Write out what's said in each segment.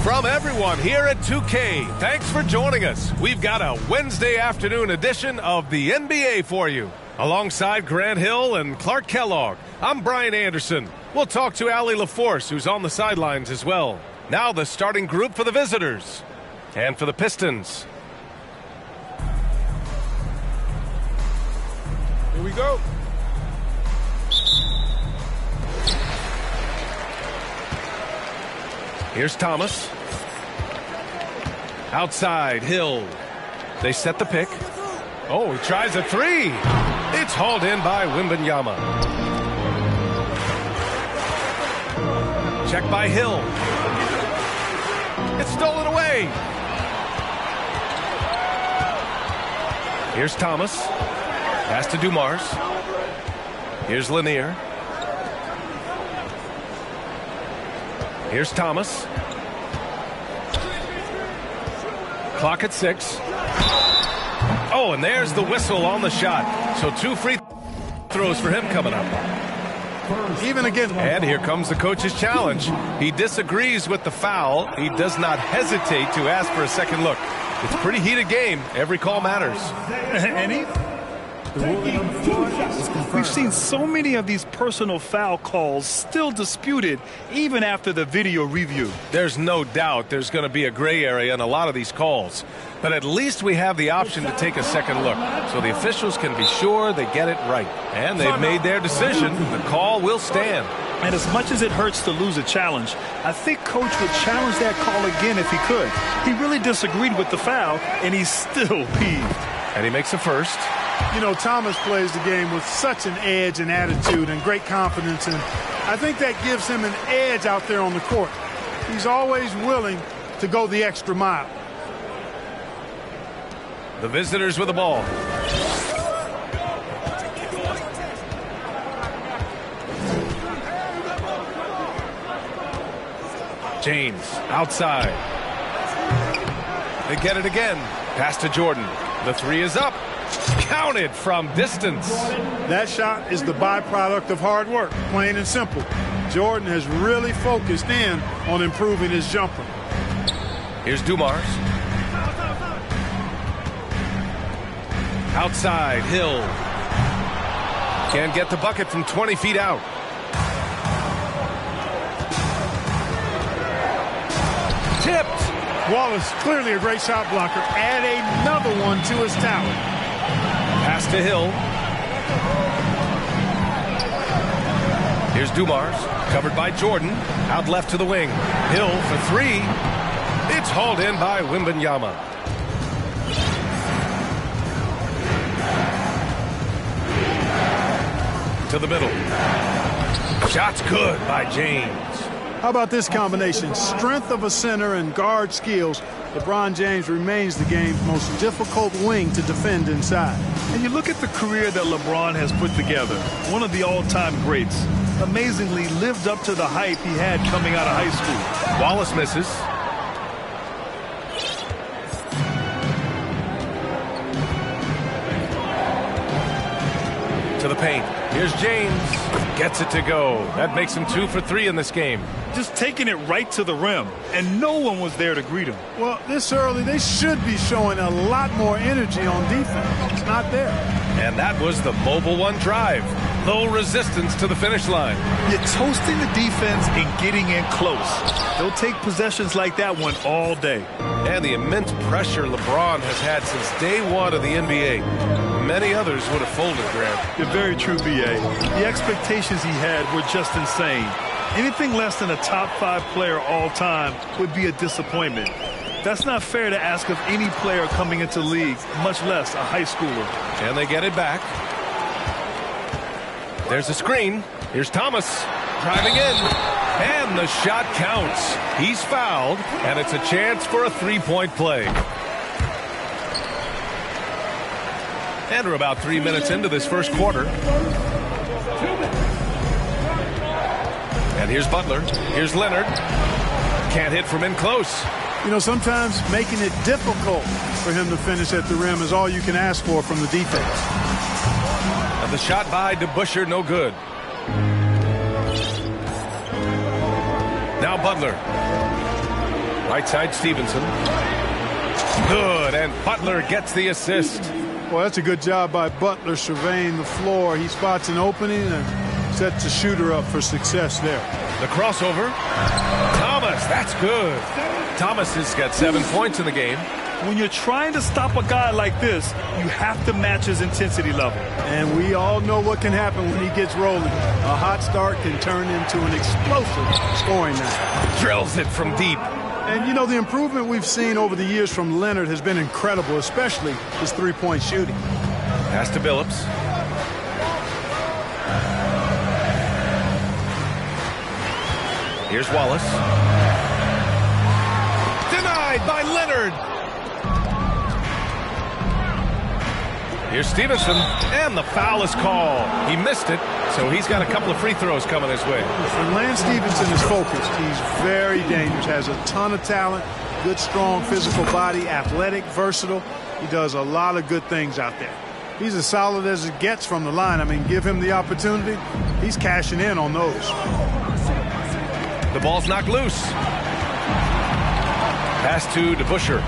From everyone here at 2K, thanks for joining us. We've got a Wednesday afternoon edition of the NBA for you. Alongside Grant Hill and Clark Kellogg, I'm Brian Anderson. We'll talk to Allie LaForce, who's on the sidelines as well. Now the starting group for the visitors and for the Pistons. Here we go. Here's Thomas. Outside, Hill. They set the pick. Oh, he tries a three. It's hauled in by Wembanyama. Check by Hill. It's stolen away. Here's Thomas. Pass to Dumars. Here's Lanier. Here's Thomas. Clock at 6. Oh, and there's the whistle on the shot. So 2 free throws for him coming up. Even again. And here comes the coach's challenge. He disagrees with the foul. He does not hesitate to ask for a second look. It's a pretty heated game. Every call matters. And we've seen so many of these personal foul calls still disputed even after the video review. There's no doubt there's going to be a gray area in a lot of these calls. But at least we have the option to take a second look, so the officials can be sure they get it right. And they've made their decision. The call will stand. And as much as it hurts to lose a challenge, I think Coach would challenge that call again if he could. He really disagreed with the foul, and he's still peeved. And he makes a first. You know, Thomas plays the game with such an edge and attitude and great confidence, and I think that gives him an edge out there on the court. He's always willing to go the extra mile. The visitors with the ball. James outside. They get it again. Pass to Jordan. The three is up. Counted from distance. That shot is the byproduct of hard work, plain and simple. Jordan has really focused in on improving his jumper. Here's Dumars. Outside, Hill. Can't get the bucket from 20 feet out. Tipped. Wallace, clearly a great shot blocker. Add another one to his talent. Pass to Hill. Here's Dumars, covered by Jordan. Out left to the wing. Hill for 3. It's hauled in by Wembanyama. To the middle. Shot's good by James. How about this combination? Strength of a center and guard skills. LeBron James remains the game's most difficult wing to defend inside. And you look at the career that LeBron has put together. One of the all-time greats. Amazingly lived up to the hype he had coming out of high school. Wallace misses. To the paint. Here's James. Gets it to go. That makes him 2 for 3 in this game. Just taking it right to the rim, and no one was there to greet him. Well, this early, they should be showing a lot more energy on defense. It's not there. And that was the Mobile One drive. Low resistance to the finish line. You're toasting the defense and getting in close. They'll take possessions like that one all day. And the immense pressure LeBron has had since day one of the NBA. Many others would have folded, Grant. You're very true, B.A. The expectations he had were just insane. Anything less than a top 5 player all time would be a disappointment. That's not fair to ask of any player coming into the league, much less a high schooler. And they get it back. There's a screen. Here's Thomas driving in. And the shot counts. He's fouled, and it's a chance for a 3-point play. And we're about 3 minutes into this first quarter. And here's Butler. Here's Leonard. Can't hit from in close. You know, sometimes making it difficult for him to finish at the rim is all you can ask for from the defense. And the shot by DeBusschere, no good. Now Butler. Right side Stevenson. Good, and Butler gets the assist. Well, that's a good job by Butler surveying the floor. He spots an opening and sets the shooter up for success there. The crossover. Thomas, that's good. Thomas has got 7 points in the game. When you're trying to stop a guy like this, you have to match his intensity level. And we all know what can happen when he gets rolling. A hot start can turn into an explosive scoring night. Drills it from deep. And, you know, the improvement we've seen over the years from Leonard has been incredible, especially his three-point shooting. Pass to Billups. Here's Wallace. Denied by Leonard. Here's Stevenson, and the foul is called. He missed it, so he's got a couple of free throws coming his way. When Lance Stevenson is focused, he's very dangerous, has a ton of talent, good, strong physical body, athletic, versatile. He does a lot of good things out there. He's as solid as it gets from the line. I mean, give him the opportunity, he's cashing in on those. The ball's knocked loose. Pass to DeBusschere.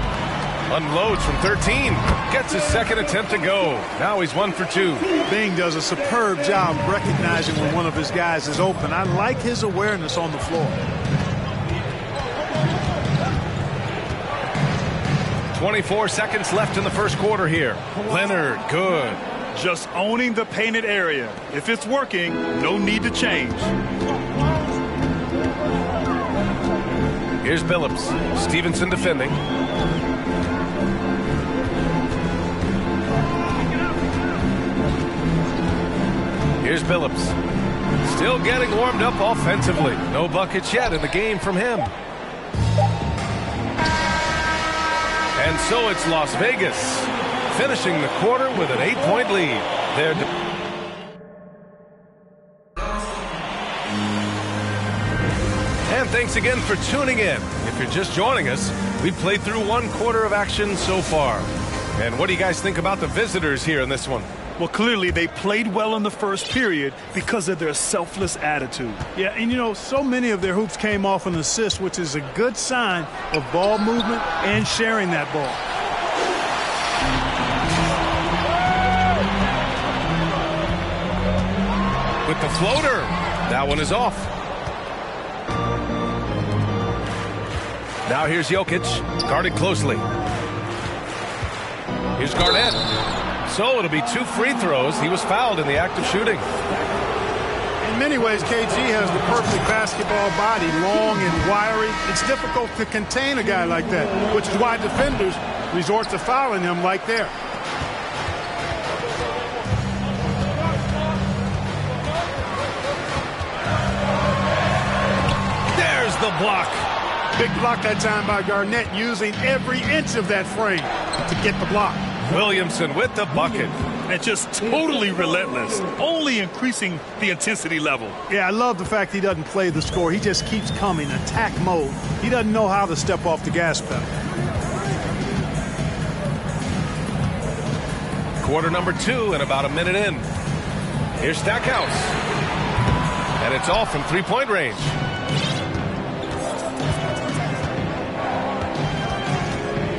Unloads from 13. Gets his second attempt to go. Now he's 1 for 2. Bing does a superb job recognizing when one of his guys is open. I like his awareness on the floor. 24 seconds left in the first quarter here. Leonard, good. Just owning the painted area. If it's working, no need to change. Here's Billups. Stevenson defending. Here's Billups. Still getting warmed up offensively. No buckets yet in the game from him. And so it's Las Vegas finishing the quarter with an 8-point lead. And thanks again for tuning in. If you're just joining us, we've played through 1 quarter of action so far. And what do you guys think about the visitors here in this one? Well, clearly they played well in the first period because of their selfless attitude. Yeah, and you know, so many of their hoops came off an assist, which is a good sign of ball movement and sharing that ball. With the floater, that one is off. Now here's Jokic, guarded closely. Here's Garnett. So it'll be 2 free throws. He was fouled in the act of shooting. In many ways, KG has the perfect basketball body, long and wiry. It's difficult to contain a guy like that, which is why defenders resort to fouling him like there. There's the block. Big block that time by Garnett, using every inch of that frame to get the block. Williamson with the bucket. And just totally relentless, only increasing the intensity level. Yeah, I love the fact he doesn't play the score. He just keeps coming, attack mode. He doesn't know how to step off the gas pedal. Quarter number 2 and about a minute in. Here's Stackhouse. And it's off from 3-point range.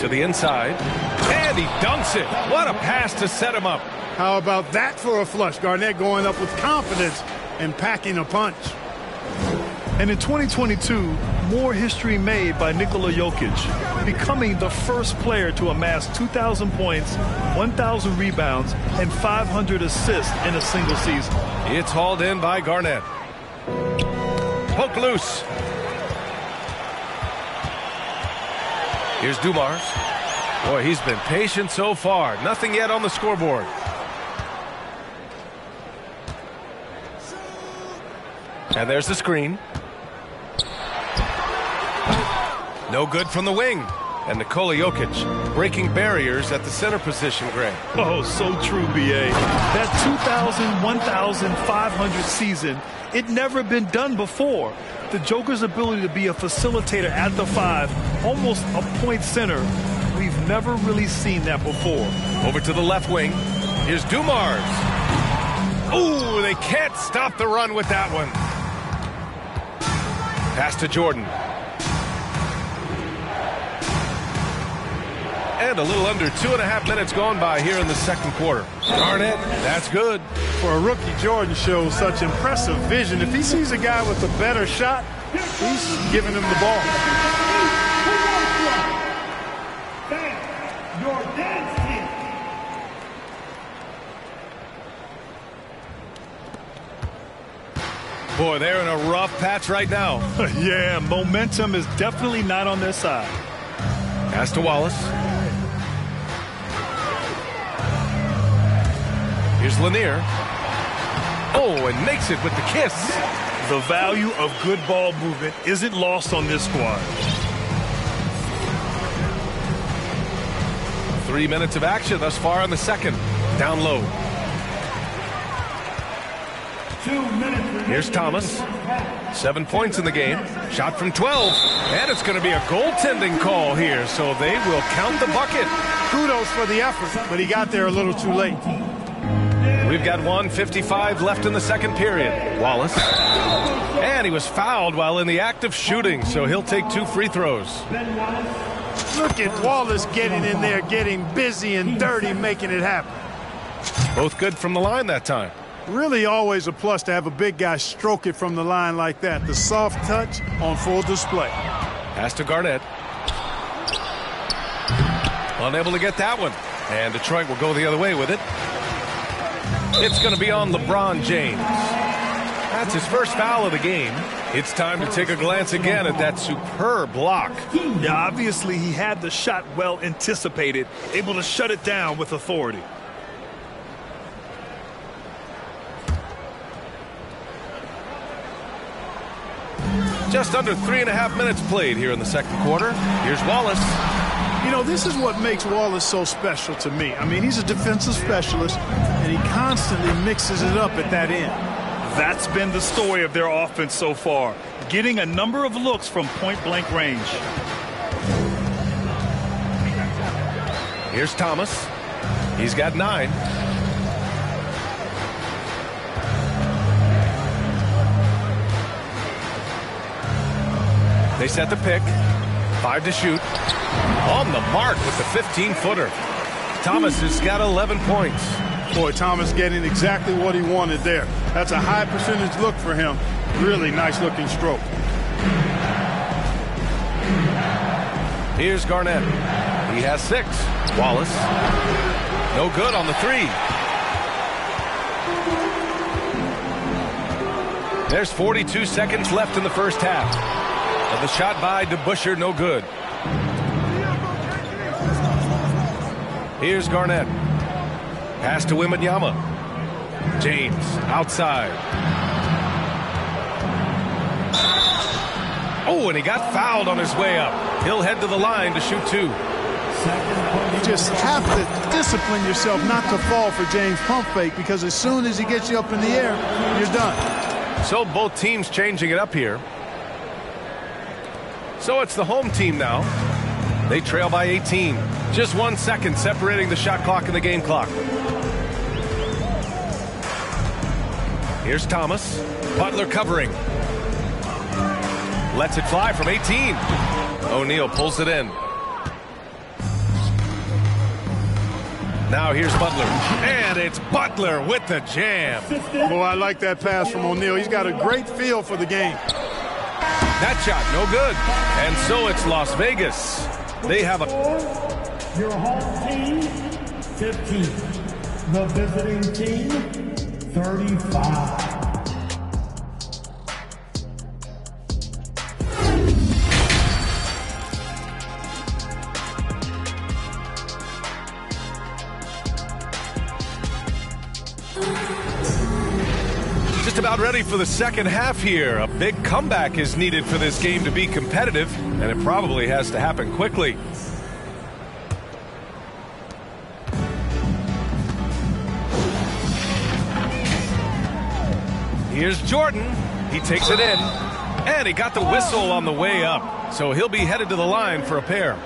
To the inside. And he dunks it. What a pass to set him up. How about that for a flush? Garnett going up with confidence and packing a punch. And in 2022, more history made by Nikola Jokic, becoming the first player to amass 2,000 points, 1,000 rebounds, and 500 assists in a single season. It's hauled in by Garnett. Poke loose. Here's Dumars. Boy, he's been patient so far. Nothing yet on the scoreboard. And there's the screen. No good from the wing. And Nikola Jokic breaking barriers at the center position, Greg. Oh, so true, B.A. That 2,000, 1,500 season, it never been done before. The Joker's ability to be a facilitator at the 5, almost a point center, we've never really seen that before. Over to the left wing. Here's Dumars. Ooh, they can't stop the run with that one. Pass to Jordan. And a little under 2.5 minutes gone by here in the second quarter. Garnett, that's good. For a rookie, Jordan shows such impressive vision. If he sees a guy with a better shot, he's giving him the ball. Boy, they're in a rough patch right now. Yeah, momentum is definitely not on their side. Pass to Wallace. Here's Lanier. Oh, and makes it with the kiss. The value of good ball movement isn't lost on this squad. 3 minutes of action thus far in the second. Down low. 2 minutes. Here's Thomas. 7 points in the game. Shot from 12. And it's going to be a goaltending call here, so they will count the bucket. Kudos for the effort, but he got there a little too late. We've got 1:55 left in the second period. Wallace. And he was fouled while in the act of shooting, so he'll take 2 free throws. Look at Wallace getting in there, getting busy and dirty, making it happen. Both good from the line that time. Really always a plus to have a big guy stroke it from the line like that. The soft touch on full display. Pass to Garnett. Unable to get that one. And Detroit will go the other way with it. It's going to be on LeBron James. That's his first foul of the game. It's time to take a glance again at that superb block. Yeah, obviously he had the shot well anticipated, able to shut it down with authority. Just under 3.5 minutes played here in the second quarter. Here's Wallace. You know, this is what makes Wallace so special to me. I mean, he's a defensive specialist, and he constantly mixes it up at that end. That's been the story of their offense so far, getting a number of looks from point-blank range. Here's Thomas. He's got 9. They set the pick. 5 to shoot. On the mark with the 15-footer. Thomas has got 11 points. Boy, Thomas getting exactly what he wanted there. That's a high percentage look for him. Really nice looking stroke. Here's Garnett. He has 6. Wallace. No good on the 3. There's 42 seconds left in the first half. And the shot by DeBusschere, no good. Here's Garnett. Pass to Wembanyama. James outside. Oh, and he got fouled on his way up. He'll head to the line to shoot 2. You just have to discipline yourself not to fall for James' pump fake, because as soon as he gets you up in the air, you're done. So both teams changing it up here. So it's the home team now. They trail by 18. Just 1 second separating the shot clock and the game clock. Here's Thomas. Butler covering. Lets it fly from 18. O'Neal pulls it in. Now here's Butler. And it's Butler with the jam. Boy, I like that pass from O'Neal. He's got a great feel for the game. That shot, no good. And so it's Las Vegas. They have a... Your home team, 15. The visiting team, 35. Just about ready for the second half here. A big comeback is needed for this game to be competitive, and it probably has to happen quickly. Here's Jordan. He takes it in. And he got the whistle on the way up. So he'll be headed to the line for a pair.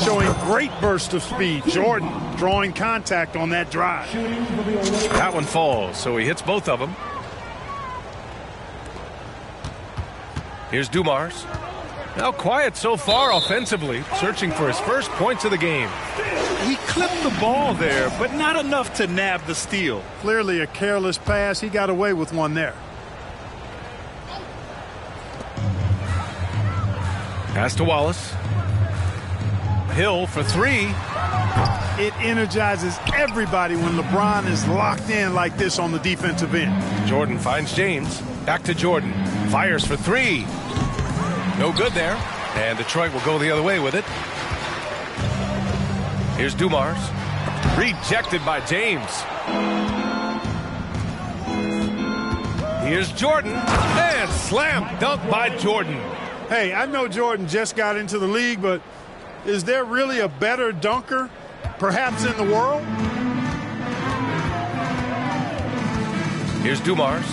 Showing great burst of speed. Jordan drawing contact on that drive. That one falls, so he hits both of them. Here's Dumars. Now quiet so far offensively, searching for his first points of the game. He clipped the ball there, but not enough to nab the steal. Clearly a careless pass. He got away with one there. Pass to Wallace. Hill for three. It energizes everybody when LeBron is locked in like this on the defensive end. Jordan finds James. Back to Jordan. Fires for three. No good there. And Detroit will go the other way with it. Here's Dumars. Rejected by James. Here's Jordan. And slam dunk by Jordan. Hey, I know Jordan just got into the league, but is there really a better dunker, perhaps in the world? Here's Dumars.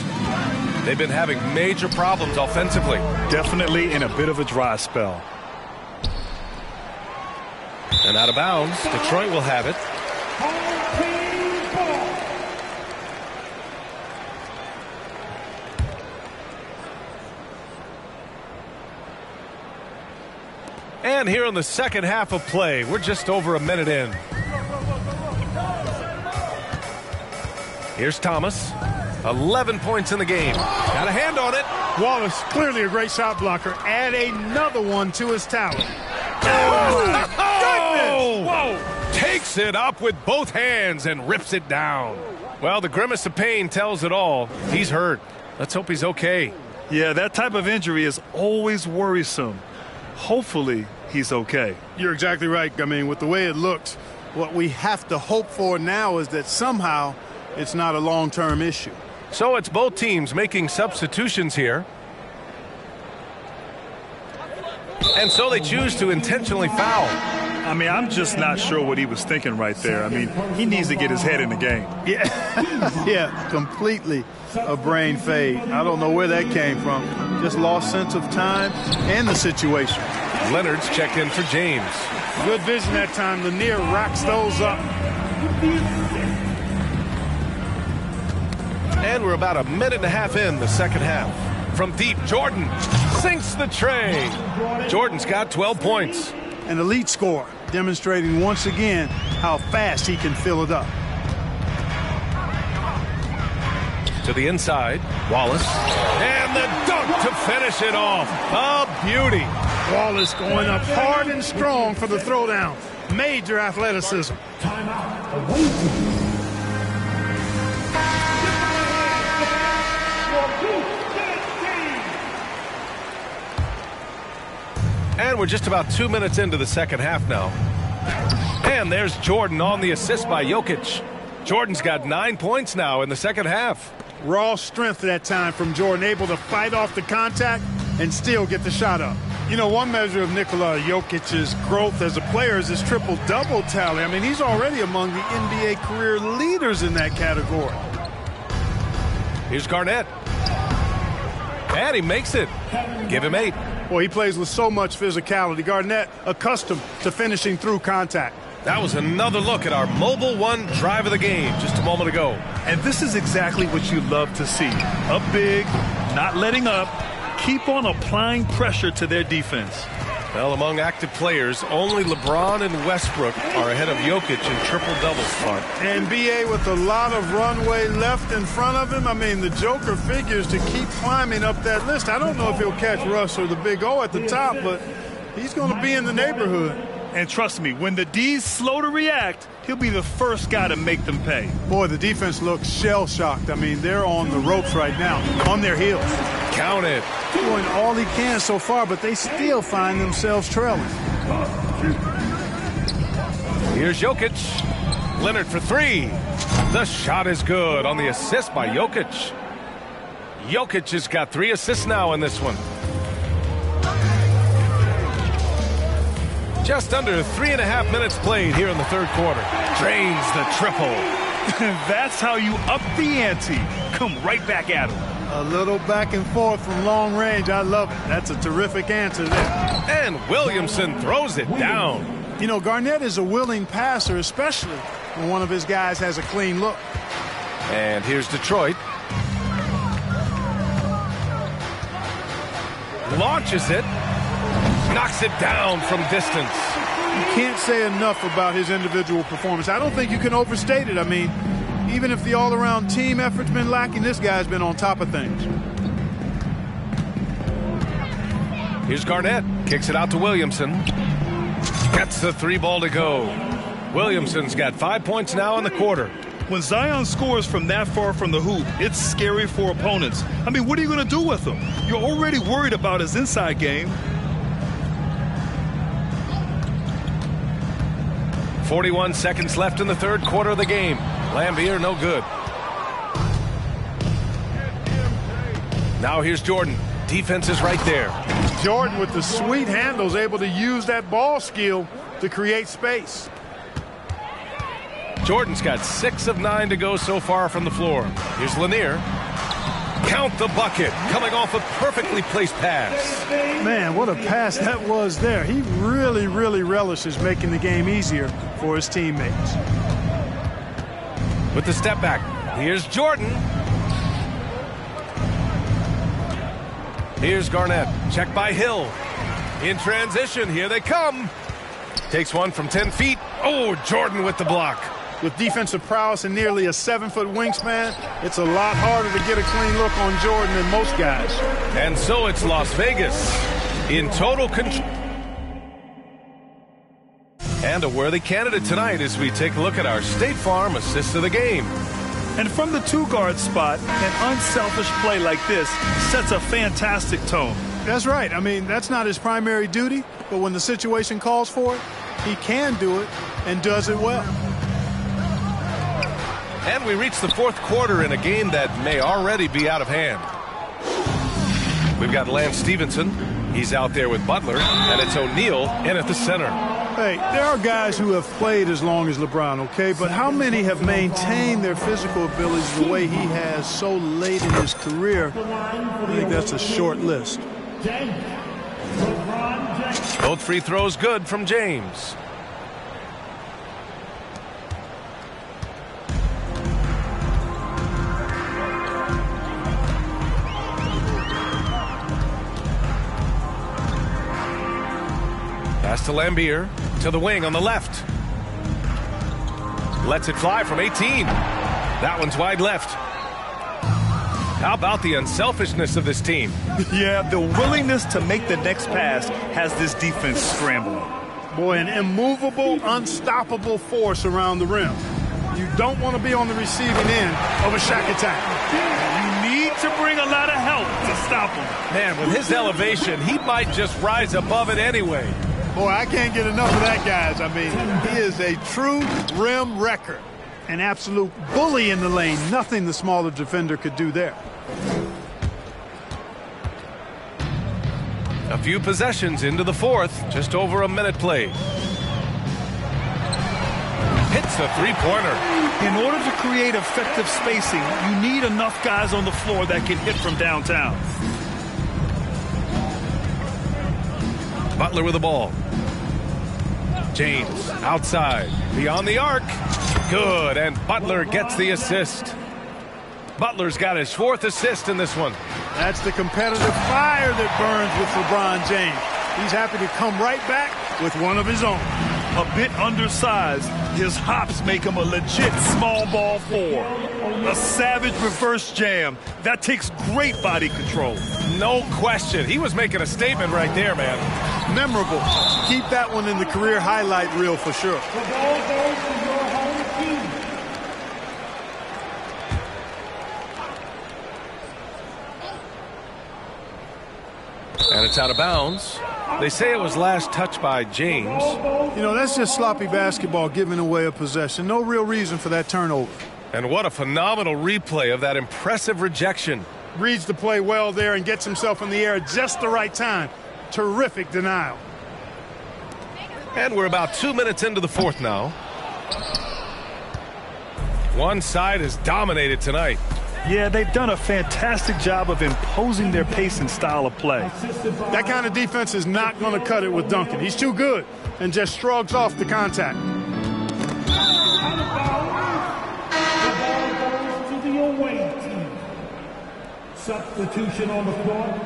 They've been having major problems offensively. Definitely in a bit of a dry spell. And out of bounds, Detroit will have it. And here in the second half of play, we're just over a minute in. Here's Thomas. 11 points in the game. Got a hand on it. Wallace, clearly a great shot blocker. Add another one to his talent. Oh! Whoa! Takes it up with both hands and rips it down. Well, the grimace of pain tells it all. He's hurt. Let's hope he's okay. Yeah, that type of injury is always worrisome. Hopefully, he's okay. You're exactly right. I mean, with the way it looks, what we have to hope for now is that somehow it's not a long-term issue. So it's both teams making substitutions here. And so they choose to intentionally foul. I mean, I'm just not sure what he was thinking right there. I mean, he needs to get his head in the game. Yeah, yeah, completely a brain fade. I don't know where that came from. Just lost sense of time and the situation. Leonard's checked in for James. Good vision that time. Lanier racks those up. And we're about a minute and a half in the second half. From deep, Jordan sinks the tray. Jordan's got 12 points. An elite score, demonstrating once again how fast he can fill it up. To the inside, Wallace. And the dunk to finish it off. A beauty. Wallace going up hard and strong for the throwdown. Major athleticism. Timeout. And we're just about 2 minutes into the second half now. And there's Jordan on the assist by Jokic. Jordan's got 9 points now in the second half. Raw strength that time from Jordan, able to fight off the contact and still get the shot up. You know, one measure of Nikola Jokic's growth as a player is his triple-double tally. I mean, he's already among the NBA career leaders in that category. Here's Garnett. And he makes it. Give him 8. Well, he plays with so much physicality. Garnett accustomed to finishing through contact. That was another look at our Mobile One drive of the game just a moment ago. And this is exactly what you love to see. Up big, not letting up, keep on applying pressure to their defense. Well, among active players, only LeBron and Westbrook are ahead of Jokic in triple-doubles, Clark. And B.A. with a lot of runway left in front of him. I mean, the Joker figures to keep climbing up that list. I don't know if he'll catch Russ or the Big O at the top, but he's going to be in the neighborhood. And trust me, when the D's slow to react, he'll be the first guy to make them pay. Boy, the defense looks shell-shocked. I mean, they're on the ropes right now, on their heels. Count it. Doing all he can so far, but they still find themselves trailing. Here's Jokic. Leonard for 3. The shot is good on the assist by Jokic. Jokic has got 3 assists now in this one. Just under 3.5 minutes played here in the third quarter. Drains the triple. That's how you up the ante. Come right back at him. A little back and forth from long range. I love it. That's a terrific answer there. And Williamson throws it down. You know, Garnett is a willing passer, especially when one of his guys has a clean look. And here's Detroit. Launches it. Knocks it down from distance. You can't say enough about his individual performance. I don't think you can overstate it. I mean, even if the all-around team effort's been lacking, this guy's been on top of things. Here's Garnett. Kicks it out to Williamson. Gets the 3 ball to go. Williamson's got 5 points now in the quarter. When Zion scores from that far from the hoop, it's scary for opponents. I mean, what are you going to do with him? You're already worried about his inside game. 41 seconds left in the third quarter of the game. Lambier, no good. Now here's Jordan. Defense is right there. Jordan with the sweet handles, able to use that ball skill to create space. Jordan's got 6 of 9 to go so far from the floor. Here's Lanier. Count the bucket. Coming off a perfectly placed pass. Man, what a pass that was there. He really, really relishes making the game easier for his teammates. With the step back, here's Jordan. Here's Garnett. Check by Hill. In transition, here they come. Takes one from 10 feet. Oh, Jordan with the block. With defensive prowess and nearly a 7-foot wingspan, it's a lot harder to get a clean look on Jordan than most guys. And so it's Las Vegas in total control. And a worthy candidate tonight as we take a look at our State Farm assist of the game. And from the 2-guard spot, an unselfish play like this sets a fantastic tone. That's right. I mean, that's not his primary duty, but when the situation calls for it, he can do it and does it well. And we reach the fourth quarter in a game that may already be out of hand. We've got Lance Stevenson. He's out there with Butler, and it's O'Neal in at the center. Hey, there are guys who have played as long as LeBron, okay? But how many have maintained their physical abilities the way he has so late in his career? I think that's a short list. Both free throws good from James. Pass to Lambier, to the wing on the left. Lets it fly from 18. That one's wide left. How about the unselfishness of this team? Yeah, the willingness to make the next pass has this defense scrambling. Boy, an immovable, unstoppable force around the rim. You don't want to be on the receiving end of a Shaq attack. You need to bring a lot of help to stop him. Man, with his elevation, he might just rise above it anyway. Boy, I can't get enough of that, guys. I mean, he is a true rim wrecker. An absolute bully in the lane. Nothing the smaller defender could do there. A few possessions into the fourth. Just over a minute played. Hits a three-pointer. In order to create effective spacing, you need enough guys on the floor that can hit from downtown. Butler with the ball. James outside, beyond the arc. Good, and Butler gets the assist. Butler's got his 4th assist in this one. That's the competitive fire that burns with LeBron James. He's happy to come right back with one of his own. A bit undersized, his hops make him a legit small ball 4. A savage reverse jam. That takes great body control. No question. He was making a statement right there, man. Memorable. Keep that one in the career highlight reel for sure. And it's out of bounds. They say it was last touched by James. You know, that's just sloppy basketball giving away a possession. No real reason for that turnover. And what a phenomenal replay of that impressive rejection. Reads the play well there and gets himself in the air at just the right time. Terrific denial. And we're about 2 minutes into the fourth now. One side is dominated tonight. Yeah, they've done a fantastic job of imposing their pace and style of play. That kind of defense is not going to cut it with Duncan. He's too good and just shrugs off the contact. To the away team. Substitution on the floor.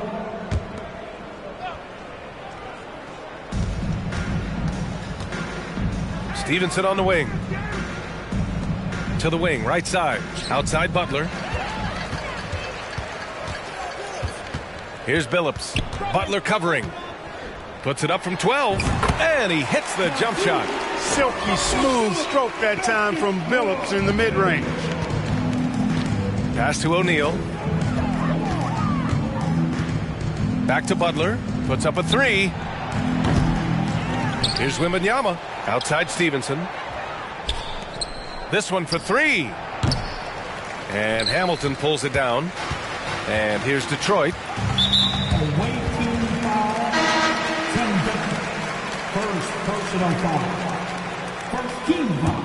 Stevenson on the wing. To the wing, right side. Outside Butler. Here's Billups. Butler covering. Puts it up from 12. And he hits the jump shot. Silky smooth stroke that time from Billups in the mid-range. Pass to O'Neal. Back to Butler. Puts up a 3. Here's Wembanyama. Outside Stevenson. This one for 3. And Hamilton pulls it down. And here's Detroit. Away team foul. First personal foul. First team foul.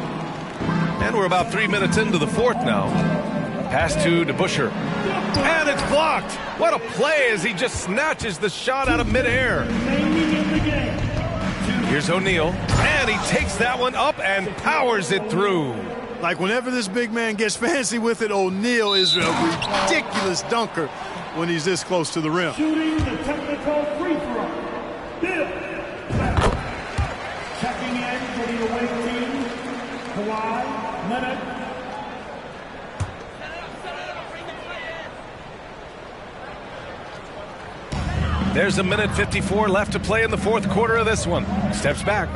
And we're about 3 minutes into the fourth now. Pass to DeBusschere. And it's blocked. What a play as he just snatches the shot out of midair. Here's O'Neal. And he takes that one up and powers it through. Like whenever this big man gets fancy with it, O'Neal is a ridiculous dunker when he's this close to the rim. Shooting the technical free throw. Bill. Checking in for the away team. Kawhi Leonard. There's 1:54 left to play in the fourth quarter of this one. Steps back.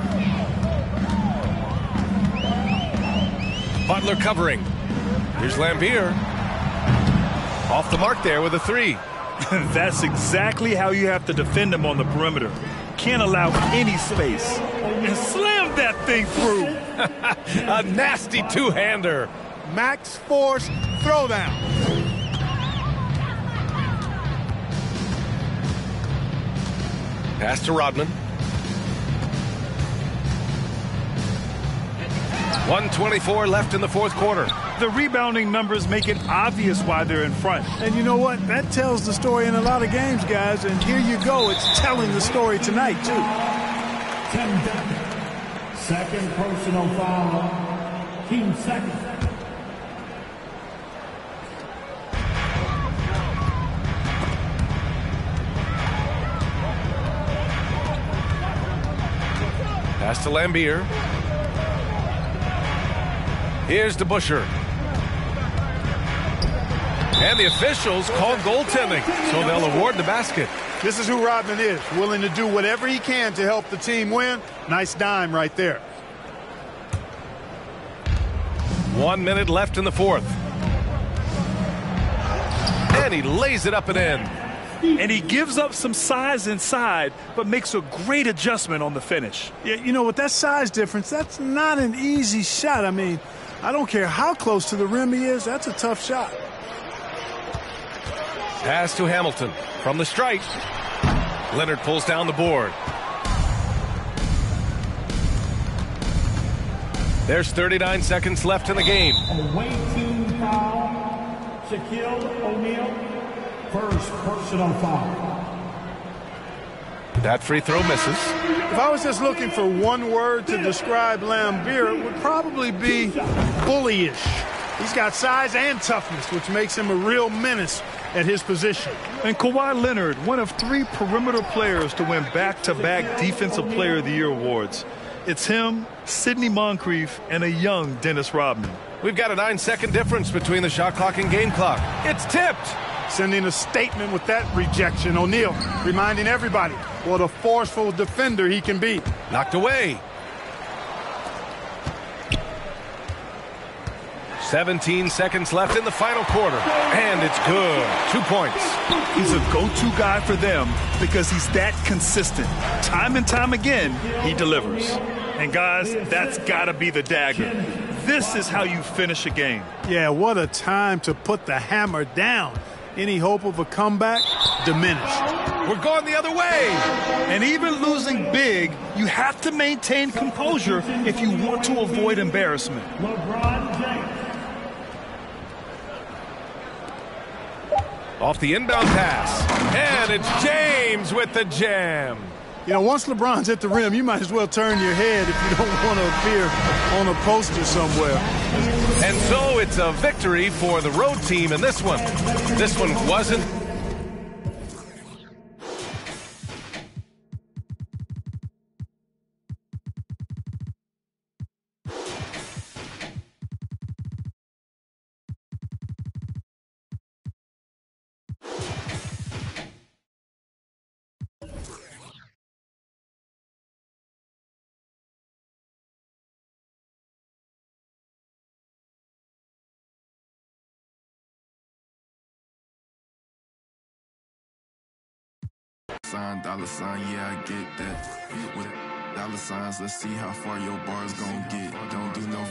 Butler covering. Here's Lambier. Off the mark there with a 3. That's exactly how you have to defend him on the perimeter. Can't allow any space. And slam that thing through. A nasty two-hander. Max force throwdown. Pass to Rodman. 1:24 left in the fourth quarter. The rebounding numbers make it obvious why they're in front. And you know what? That tells the story in a lot of games, guys. And here you go. It's telling the story tonight, too. Tim Duncan. Second personal foul. Team second. Pass to Lambier. Here's DeBusschere. And the officials call goaltending, so they'll award the basket. This is who Rodman is, willing to do whatever he can to help the team win. Nice dime right there. 1 minute left in the fourth. And he lays it up and in. And he gives up some size inside, but makes a great adjustment on the finish. Yeah, you know, with that size difference, that's not an easy shot. I mean, I don't care how close to the rim he is. That's a tough shot. Pass to Hamilton from the stripe. Leonard pulls down the board. There's 39 seconds left in the game. Away team foul. Shaquille O'Neal. First personal foul. That free throw misses. If I was just looking for one word to describe Lambier, it would probably be bullyish. He's got size and toughness, which makes him a real menace at his position. And Kawhi Leonard, one of 3 perimeter players to win back-to-back Defensive Player of the Year awards. It's him, Sidney Moncrief, and a young Dennis Rodman. We've got a 9-second difference between the shot clock and game clock. It's tipped. Sending a statement with that rejection. O'Neal reminding everybody what a forceful defender he can be. Knocked away. 17 seconds left in the final quarter. And it's good. 2 points. He's a go-to guy for them because he's that consistent. Time and time again, he delivers. And guys, that's got to be the dagger. This is how you finish a game. Yeah, what a time to put the hammer down. Any hope of a comeback diminished. We're going the other way. And even losing big, you have to maintain composure if you want to avoid embarrassment. LeBron James. Off the inbound pass. And it's James with the jam. You know, once LeBron's at the rim, you might as well turn your head if you don't want to appear on a poster somewhere. And so it's a victory for the road team in this one. This one wasn't. Dollar sign, yeah, I get that. With dollar signs, let's see how far your bar's gon' get. Don't do no